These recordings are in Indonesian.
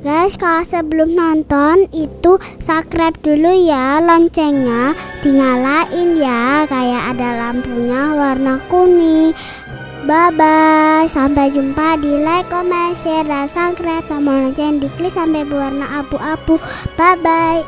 Guys, kalau sebelum nonton itu subscribe dulu ya, loncengnya dinyalain ya, kayak ada lampunya warna kuning. Bye bye, sampai jumpa di like, comment, share, dan subscribe. Tombol lonceng diklik sampai berwarna abu-abu. Bye bye.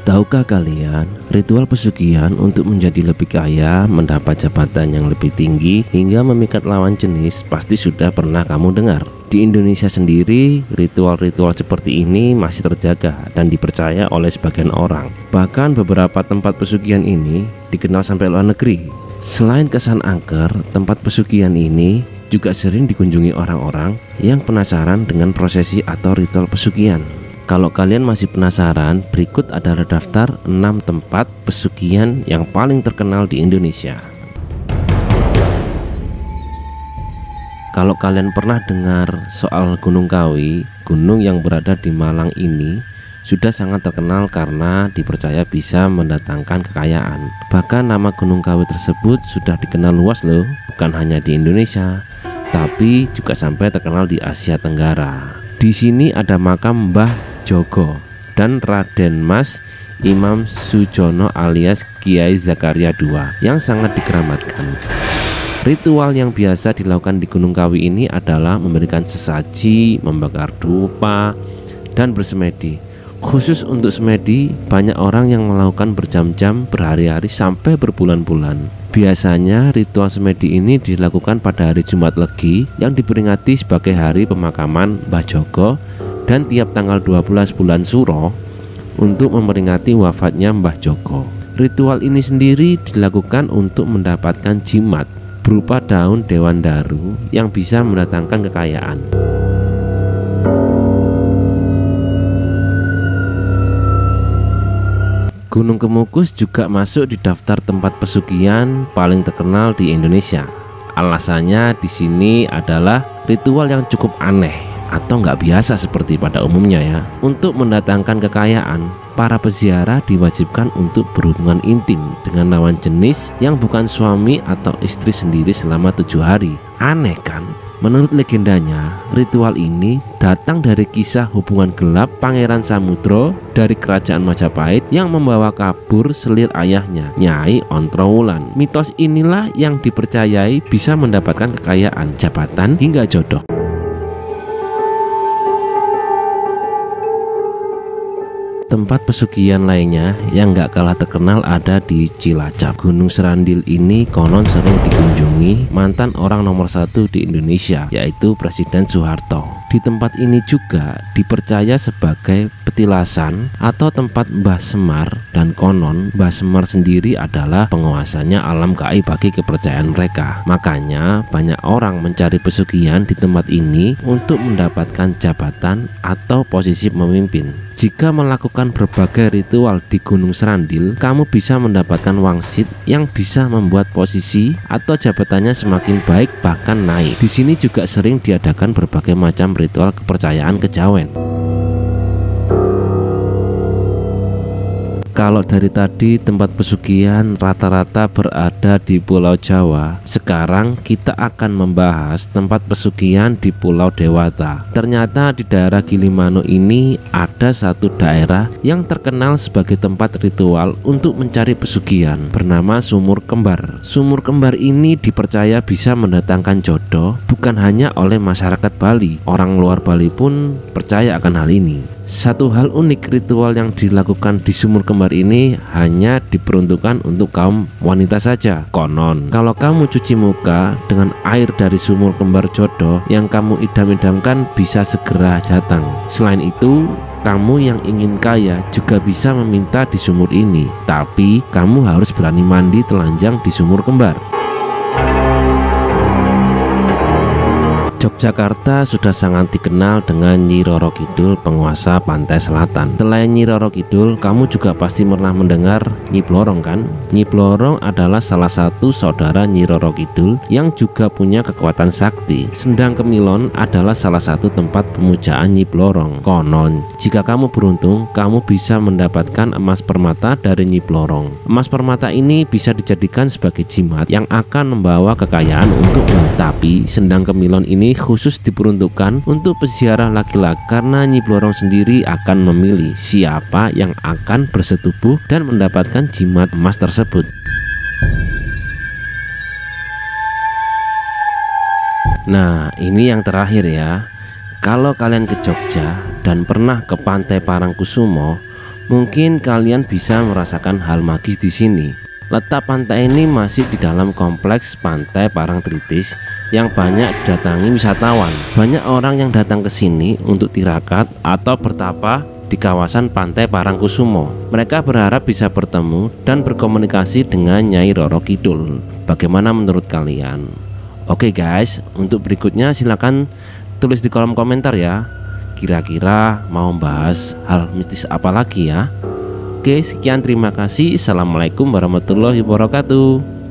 Tahukah kalian, ritual pesugihan untuk menjadi lebih kaya, mendapat jabatan yang lebih tinggi, hingga memikat lawan jenis pasti sudah pernah kamu dengar. Di Indonesia sendiri, ritual-ritual seperti ini masih terjaga dan dipercaya oleh sebagian orang. Bahkan beberapa tempat pesugihan ini dikenal sampai luar negeri. Selain kesan angker, tempat pesugihan ini juga sering dikunjungi orang-orang yang penasaran dengan prosesi atau ritual pesugihan. Kalau kalian masih penasaran, berikut adalah daftar 6 tempat pesugihan yang paling terkenal di Indonesia. Kalau kalian pernah dengar soal Gunung Kawi, gunung yang berada di Malang ini sudah sangat terkenal karena dipercaya bisa mendatangkan kekayaan. Bahkan nama Gunung Kawi tersebut sudah dikenal luas loh, bukan hanya di Indonesia, tapi juga sampai terkenal di Asia Tenggara. Di sini ada makam Mbah Jogo dan Raden Mas Imam Sujono alias Kiai Zakaria II yang sangat dikeramatkan. Ritual yang biasa dilakukan di Gunung Kawi ini adalah memberikan sesaji, membakar dupa, dan bersemedi. Khusus untuk semedi, banyak orang yang melakukan berjam-jam, berhari-hari, sampai berbulan-bulan. Biasanya ritual semedi ini dilakukan pada hari Jumat Legi yang diperingati sebagai hari pemakaman Mbah Jogo, dan tiap tanggal 12 bulan Suro untuk memperingati wafatnya Mbah Jogo. Ritual ini sendiri dilakukan untuk mendapatkan jimat berupa daun dewan daru yang bisa mendatangkan kekayaan. Gunung Kemukus juga masuk di daftar tempat pesugihan paling terkenal di Indonesia. Alasannya di sini adalah ritual yang cukup aneh atau nggak biasa seperti pada umumnya ya. Untuk mendatangkan kekayaan, para peziarah diwajibkan untuk berhubungan intim dengan lawan jenis yang bukan suami atau istri sendiri selama 7 hari. Aneh kan? Menurut legendanya, ritual ini datang dari kisah hubungan gelap Pangeran Samudro dari kerajaan Majapahit yang membawa kabur selir ayahnya, Nyai Ontrowulan. Mitos inilah yang dipercayai bisa mendapatkan kekayaan, jabatan, hingga jodoh. Tempat pesugihan lainnya yang gak kalah terkenal ada di Cilacap. Gunung Serandil ini konon sering dikunjungi mantan orang nomor 1 di Indonesia, yaitu Presiden Soeharto. Di tempat ini juga dipercaya sebagai petilasan atau tempat Mbah Semar, dan konon Mbah Semar sendiri adalah penguasanya alam gaib bagi kepercayaan mereka. Makanya banyak orang mencari pesugihan di tempat ini untuk mendapatkan jabatan atau posisi pemimpin. Jika melakukan berbagai ritual di Gunung Serandil, kamu bisa mendapatkan wangsit yang bisa membuat posisi atau jabatannya semakin baik, bahkan naik. Di sini juga sering diadakan berbagai macam ritual kepercayaan kejawen. Kalau dari tadi tempat pesugihan rata-rata berada di Pulau Jawa, sekarang kita akan membahas tempat pesugihan di Pulau Dewata. Ternyata di daerah Gilimanuk ini ada satu daerah yang terkenal sebagai tempat ritual untuk mencari pesugihan, bernama Sumur Kembar. Sumur Kembar ini dipercaya bisa mendatangkan jodoh bukan hanya oleh masyarakat Bali, orang luar Bali pun percaya akan hal ini. Satu hal unik, ritual yang dilakukan di Sumur Kembar ini hanya diperuntukkan untuk kaum wanita saja. Konon, kalau kamu cuci muka dengan air dari Sumur Kembar jodoh yang kamu idam-idamkan bisa segera datang. Selain itu, kamu yang ingin kaya juga bisa meminta di sumur ini, tapi kamu harus berani mandi telanjang di Sumur Kembar. Yogyakarta sudah sangat dikenal dengan Nyi Roro Kidul, penguasa pantai selatan. Selain Nyi Roro Kidul, kamu juga pasti pernah mendengar Nyi Blorong kan? Nyi Blorong adalah salah satu saudara Nyi Roro Kidul yang juga punya kekuatan sakti. Sendang Kemilon adalah salah satu tempat pemujaan Nyi Blorong. Konon, jika kamu beruntung, kamu bisa mendapatkan emas permata dari Nyi Blorong. Emas permata ini bisa dijadikan sebagai jimat yang akan membawa kekayaan untukmu. Tapi Sendang Kemilon ini khusus diperuntukkan untuk peziarah laki-laki, karena Nyi Blorong sendiri akan memilih siapa yang akan bersetubuh dan mendapatkan jimat emas tersebut. Nah, ini yang terakhir ya. Kalau kalian ke Jogja dan pernah ke Pantai Parangkusumo, mungkin kalian bisa merasakan hal magis di sini. Letak pantai ini masih di dalam kompleks Pantai Parangtritis yang banyak didatangi wisatawan. Banyak orang yang datang ke sini untuk tirakat atau bertapa di kawasan Pantai Parangkusumo. Mereka berharap bisa bertemu dan berkomunikasi dengan Nyai Roro Kidul. Bagaimana menurut kalian? Oke guys, untuk berikutnya silakan tulis di kolom komentar ya. Kira-kira mau bahas hal mistis apa lagi ya? Oke, sekian, terima kasih. Assalamualaikum warahmatullahi wabarakatuh.